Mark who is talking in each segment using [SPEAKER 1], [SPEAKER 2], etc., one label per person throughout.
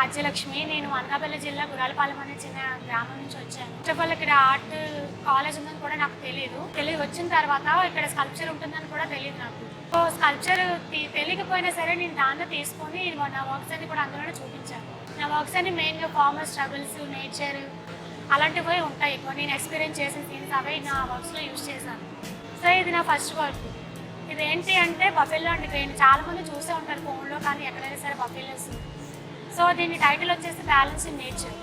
[SPEAKER 1] రాజ్యలక్ష్మి. నేను అనకాపల్లి జిల్లా గురాలపాలెం అనే చిన్న గ్రామం నుంచి వచ్చాను. ఫస్ట్ ఆఫ్ ఆల్ ఇక్కడ ఆర్ట్ కాలేజ్ ఉందని కూడా నాకు తెలియదు. వచ్చిన తర్వాత ఇక్కడ స్కల్ప్చర్ ఉంటుందని కూడా తెలియదు నాకు. సో స్కల్ప్చర్ తెలియకపోయినా సరే నేను దాంట్లో తీసుకొని నా వర్క్స్ అన్ని కూడా అందులోనే చూపించాను. నా వర్క్స్ అన్ని మెయిన్గా ఫార్మర్ స్ట్రగుల్స్, నేచర్ అలాంటివి ఉంటాయి. నేను ఎక్స్పీరియన్స్ చేసిన థింగ్స్ అవే నా వర్క్స్లో యూజ్ చేశాను. సో ఇది నా ఫస్ట్ వర్క్. ఇదేంటి అంటే బఫెల్లో అండ్ క్రెయిన్. చాలామంది చూసే ఉంటారు ఫోన్లో, కానీ ఎక్కడైనా సరే బఫెలోస్. సో దీని టైటిల్ వచ్చేసి బ్యాలెన్స్ ఇన్ నేచర్.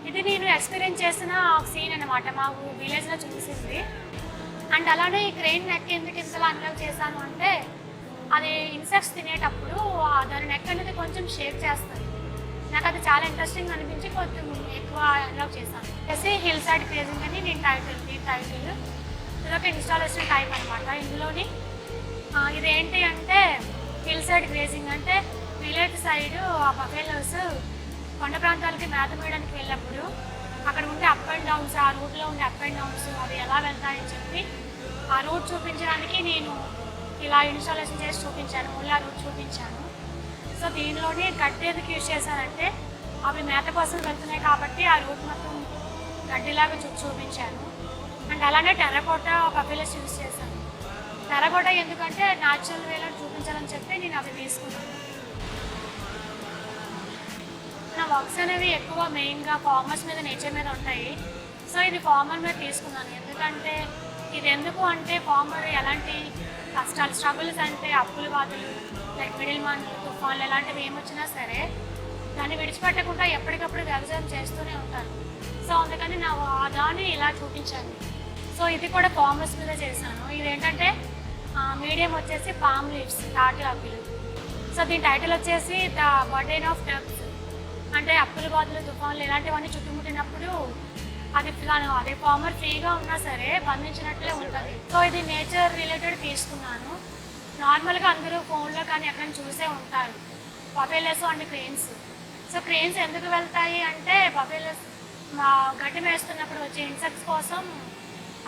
[SPEAKER 1] ఇది నేను ఎక్స్పీరియన్స్ చేసిన ఒక సీన్ అనమాట, మాకు విలేజ్లో చూసింది. అండ్ అలానే ఈ క్రెయిన్ నెక్ ఎందుకు ఇంతలా అన్లాక్ చేశాను అంటే, అది ఇన్సెక్ట్స్ తినేటప్పుడు దాని నెక్ అనేది కొంచెం షేక్ చేస్తుంది. నాకు అది చాలా ఇంట్రెస్టింగ్ అనిపించి కొంచెం ఎక్కువ అన్లాక్ చేశాను. వచ్చేసి హిల్ సైడ్ క్రేజింగ్ అని దీని టైటిల్. ఇదొక ఇన్స్టాలేషన్ టైప్ అనమాట. ఇందులోని ఇదేంటి అంటే హిల్ సైడ్ గ్రేజింగ్ అంటే విలేజ్ సైడ్ ఆ బఫెలోస్ కొండ ప్రాంతాలకి మేత వేయడానికి వెళ్ళినప్పుడు అక్కడ ఉండే అప్ అండ్ డౌన్స్, ఆ రూట్లో ఉండే అప్ అండ్ డౌన్స్ అవి ఎలా వెళ్తాయని చెప్పి ఆ రూట్ చూపించడానికి నేను ఇలా ఇన్స్టాలేషన్ చేసి చూపించాను. ఓన్లీ ఆ రూట్ చూపించాను. సో దీనిలోనే గడ్డి ఎందుకు యూజ్ చేశానంటే అవి మేత కోసం వెళ్తున్నాయి కాబట్టి ఆ రూట్ మొత్తం గడ్డిలాగా చూపించాను. అండ్ అలానే టెర్రకోటా బఫెలోస్ యూజ్ చేశాను. టెర్రకోటా ఎందుకంటే న్యాచురల్ వేలో చూపించాలని చెప్పి నేను అవి తీసుకున్నాను. నా వర్క్స్ అనేవి ఎక్కువ మెయిన్గా ఫార్మర్స్ మీద, నేచర్ మీద ఉంటాయి. సో ఇది ఫార్మర్ మీద తీసుకున్నాను. ఎందుకంటే ఇది ఎందుకు అంటే ఫార్మర్ ఎలాంటి కష్టాలు, స్ట్రగుల్స్ అంటే అప్పులు బాధలు, లైక్ మిడిల్ మ్యాన్, తుఫాన్లు ఎలాంటివి ఏమొచ్చినా సరే దాన్ని విడిచిపెట్టకుండా ఎప్పటికప్పుడు వ్యవసాయం చేస్తూనే ఉంటారు. సో అందుకని నా దాన్ని ఇలా చూపించాను. సో ఇది కూడా ఫార్మర్స్ మీద చేశాను. ఇదేంటంటే మీడియం వచ్చేసి పామ్ లీవ్స్, తాటి ఆకులు. సో దీని టైటిల్ వచ్చేసి ద బర్డెన్ ఆఫ్ డబ్స్. అంటే అప్పులు బాధలు, తుఫాన్లు ఇలాంటివన్నీ చుట్టుముట్టినప్పుడు అదే ఫార్మర్ ఫ్రీగా ఉన్నా సరే బంధించినట్లే ఉంటుంది. సో ఇది నేచర్ రిలేటెడ్ తీసుకున్నాను. నార్మల్గా అందరూ ఫోన్లో కానీ ఎక్కడైనా చూసే ఉంటారు buffaloes and cranes. So cranes ఎందుకు వెళ్తాయి అంటే బఫెలోస్ గడ్డి మేస్తున్నప్పుడు వచ్చే ఇన్సెక్ట్స్ కోసం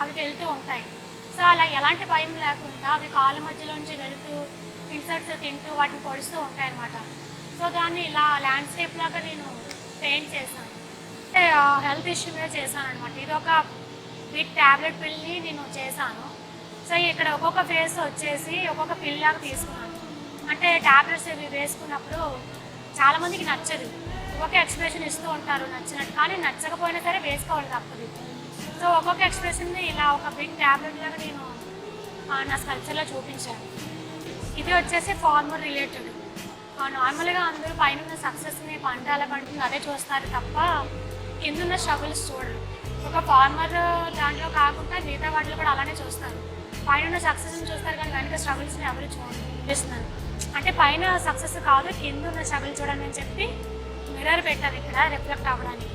[SPEAKER 1] అవి వెళ్తూ ఉంటాయి. సో అలా ఎలాంటి భయం లేకుండా అవి కాళ్ళ మధ్యలోంచి వెళుతూ ఇన్సెక్ట్స్ తింటూ వాటిని పొడుస్తూ ఉంటాయి అన్నమాట. సో దాన్ని ఇలా ల్యాండ్స్కేప్ లాగా నేను పెయింట్ చేశాను. అంటే హెల్త్ ఇష్యూ మీద చేశాను అనమాట. ఇది ఒక బిగ్ ట్యాబ్లెట్ పిల్ని నేను చేశాను. సో ఇక్కడ ఒక్కొక్క ఫేస్ వచ్చేసి ఒక్కొక్క పిల్ లాగా తీసుకున్నాను. అంటే ట్యాబ్లెట్స్ ఇవి వేసుకున్నప్పుడు చాలామందికి నచ్చదు, ఒక్కొక్క ఎక్స్ప్రెషన్ ఇస్తూ ఉంటారు నచ్చినట్టు. కానీ నచ్చకపోయినా సరే వేసుకోవాలి తప్పదు. సో ఒక్కొక్క ఎక్స్ప్రెషన్ని ఇలా ఒక బిగ్ ట్యాబ్లెట్ లాగా నేను నా స్కల్ప్చర్లో చూపించాను. ఇది వచ్చేసి ఫార్మర్ రిలేటెడ్. నార్మల్గా అందరూ పైన ఉన్న సక్సెస్ని, పంట అలా పండుతుంది అదే చూస్తారు తప్ప కిందున్న స్ట్రగుల్స్ చూడరు. ఒక ఫార్మర్ దాంట్లో కాకుండా మిగతా వాటిలో కూడా అలానే చూస్తారు. పైన ఉన్న సక్సెస్ని చూస్తారు కానీ వెనక స్ట్రగుల్స్ని ఎవరు చూపిస్తున్నారు. అంటే పైన సక్సెస్ కాదు, కింద ఉన్న స్ట్రగుల్ చూడండి అని చెప్పి మిర్రర్ పెట్టారు ఇక్కడ రిఫ్లెక్ట్ అవ్వడానికి.